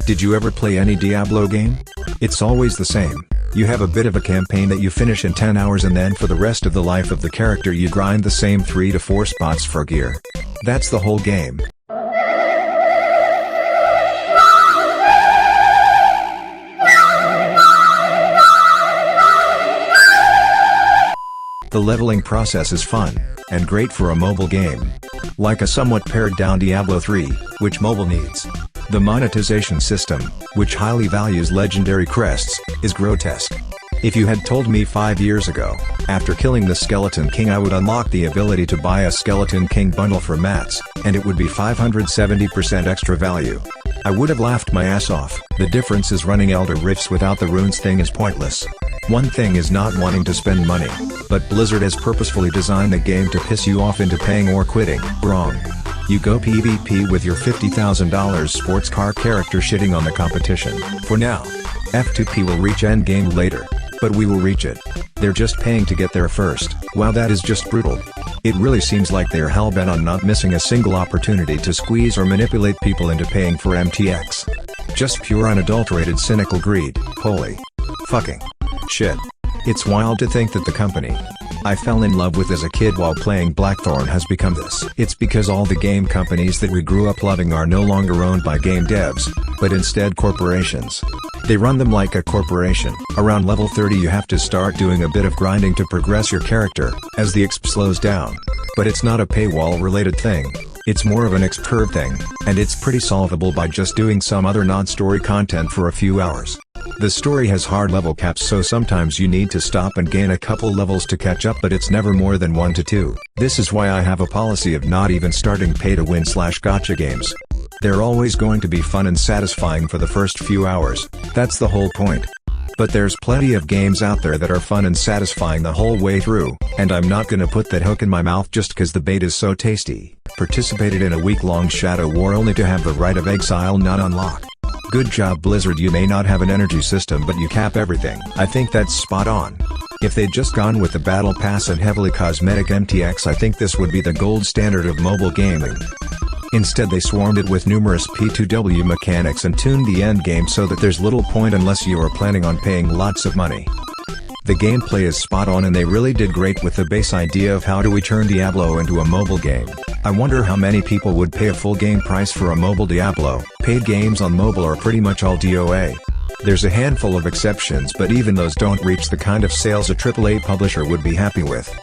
Did you ever play any Diablo game? It's always the same. You have a bit of a campaign that you finish in 10 hours and then for the rest of the life of the character you grind the same 3 to 4 spots for gear. That's the whole game. The leveling process is fun, and great for a mobile game. Like a somewhat pared down Diablo 3, which mobile needs. The monetization system, which highly values legendary crests, is grotesque. If you had told me 5 years ago, after killing the Skeleton King I would unlock the ability to buy a Skeleton King bundle for mats, and it would be 570% extra value, I would have laughed my ass off. The difference is running Elder Rifts without the runes thing is pointless. One thing is not wanting to spend money, but Blizzard has purposefully designed the game to piss you off into paying or quitting. Wrong. You go PvP with your $50,000 sports car character shitting on the competition. For now. F2P will reach endgame later. But we will reach it. They're just paying to get there first. Wow, that is just brutal. It really seems like they're hellbent on not missing a single opportunity to squeeze or manipulate people into paying for MTX. Just pure unadulterated cynical greed. Holy fucking shit. It's wild to think that the company I fell in love with as a kid while playing Blackthorn has become this. It's because all the game companies that we grew up loving are no longer owned by game devs, but instead corporations. They run them like a corporation. Around level 30 you have to start doing a bit of grinding to progress your character, as the exp slows down. But it's not a paywall related thing. It's more of an exp curve thing, and it's pretty solvable by just doing some other non-story content for a few hours. The story has hard level caps, so sometimes you need to stop and gain a couple levels to catch up, but it's never more than 1 to 2. This is why I have a policy of not even starting pay-to-win/gacha games. They're always going to be fun and satisfying for the first few hours, that's the whole point. But there's plenty of games out there that are fun and satisfying the whole way through, and I'm not gonna put that hook in my mouth just cause the bait is so tasty. Participated in a week-long Shadow War only to have the Rite of Exile not unlocked. Good job Blizzard, you may not have an energy system but you cap everything. I think that's spot on. If they'd just gone with the Battle Pass and heavily cosmetic MTX, I think this would be the gold standard of mobile gaming. Instead they swarmed it with numerous P2W mechanics and tuned the endgame so that there's little point unless you are planning on paying lots of money. The gameplay is spot on and they really did great with the base idea of how do we turn Diablo into a mobile game. I wonder how many people would pay a full game price for a mobile Diablo. Paid games on mobile are pretty much all DOA. There's a handful of exceptions, but even those don't reach the kind of sales a AAA publisher would be happy with.